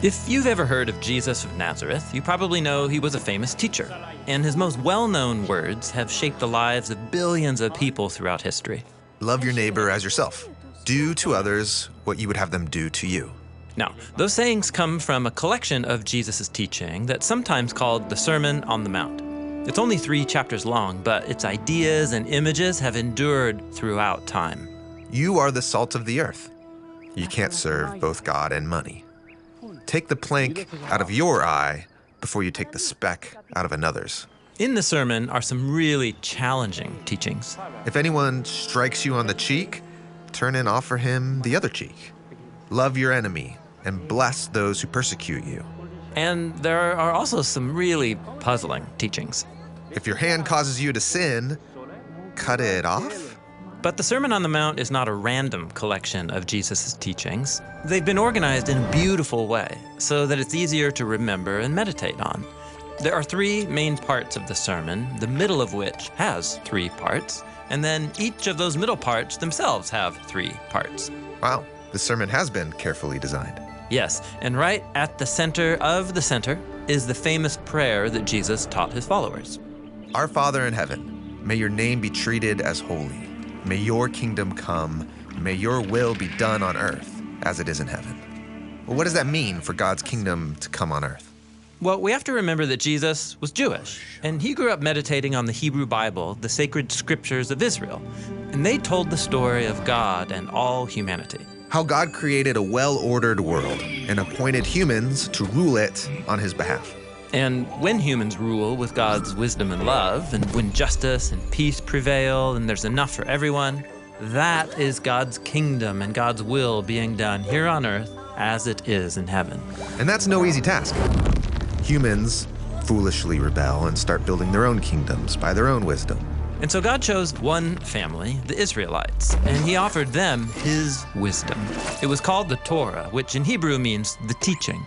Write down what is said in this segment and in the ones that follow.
If you've ever heard of Jesus of Nazareth, you probably know he was a famous teacher, and his most well-known words have shaped the lives of billions of people throughout history. Love your neighbor as yourself. Do to others what you would have them do to you. Now, those sayings come from a collection of Jesus' teaching that's sometimes called the Sermon on the Mount. It's only 3 chapters long, but its ideas and images have endured throughout time. You are the salt of the earth. You can't serve both God and money. Take the plank out of your eye before you take the speck out of another's. In the sermon are some really challenging teachings. If anyone strikes you on the cheek, turn and offer him the other cheek. Love your enemy and bless those who persecute you. And there are also some really puzzling teachings. If your hand causes you to sin, cut it off? But the Sermon on the Mount is not a random collection of Jesus' teachings. They've been organized in a beautiful way so that it's easier to remember and meditate on. There are 3 main parts of the sermon, the middle of which has 3 parts, and then each of those middle parts themselves have 3 parts. Wow, the sermon has been carefully designed. Yes, and right at the center of the center is the famous prayer that Jesus taught his followers. Our Father in heaven, may your name be treated as holy. May your kingdom come. May your will be done on earth as it is in heaven. Well, what does that mean for God's kingdom to come on earth? Well, we have to remember that Jesus was Jewish, and he grew up meditating on the Hebrew Bible, the sacred scriptures of Israel, and they told the story of God and all humanity. How God created a well-ordered world and appointed humans to rule it on his behalf. And when humans rule with God's wisdom and love, and when justice and peace prevail, and there's enough for everyone, that is God's kingdom and God's will being done here on earth as it is in heaven. And that's no easy task. Humans foolishly rebel and start building their own kingdoms by their own wisdom. And so God chose one family, the Israelites, and he offered them his wisdom. It was called the Torah, which in Hebrew means the teaching.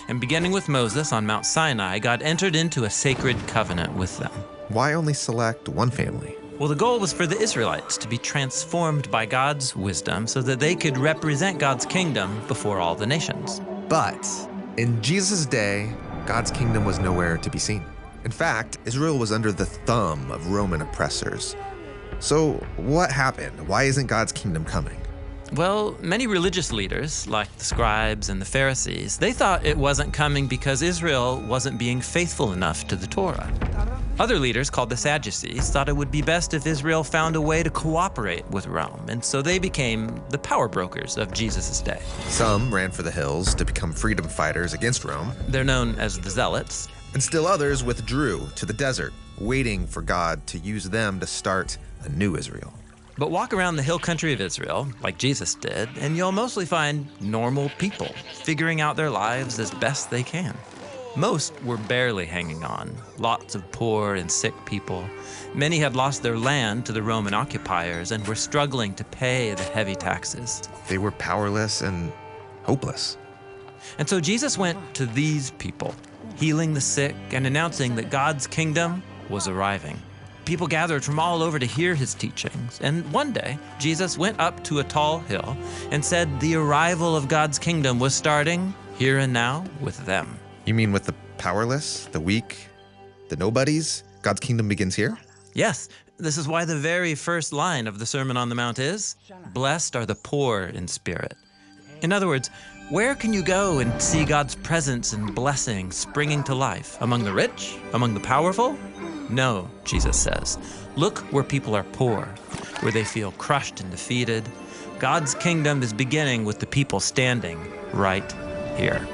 And beginning with Moses on Mount Sinai, God entered into a sacred covenant with them. Why only select one family? Well, the goal was for the Israelites to be transformed by God's wisdom so that they could represent God's kingdom before all the nations. But in Jesus' day, God's kingdom was nowhere to be seen. In fact, Israel was under the thumb of Roman oppressors. So what happened? Why isn't God's kingdom coming? Well, many religious leaders, like the scribes and the Pharisees, they thought it wasn't coming because Israel wasn't being faithful enough to the Torah. Other leaders, called the Sadducees, thought it would be best if Israel found a way to cooperate with Rome, and so they became the power brokers of Jesus' day. Some ran for the hills to become freedom fighters against Rome. They're known as the Zealots. And still others withdrew to the desert, waiting for God to use them to start a new Israel. But walk around the hill country of Israel, like Jesus did, and you'll mostly find normal people figuring out their lives as best they can. Most were barely hanging on, lots of poor and sick people. Many had lost their land to the Roman occupiers and were struggling to pay the heavy taxes. They were powerless and hopeless. And so Jesus went to these people, healing the sick and announcing that God's kingdom was arriving. People gathered from all over to hear his teachings, and one day, Jesus went up to a tall hill and said the arrival of God's kingdom was starting here and now with them. You mean with the powerless, the weak, the nobodies? God's kingdom begins here? Yes, this is why the very first line of the Sermon on the Mount is, "Blessed are the poor in spirit." In other words, where can you go and see God's presence and blessing springing to life? Among the rich? Among the powerful? No, Jesus says. Look where people are poor, where they feel crushed and defeated. God's kingdom is beginning with the people standing right here.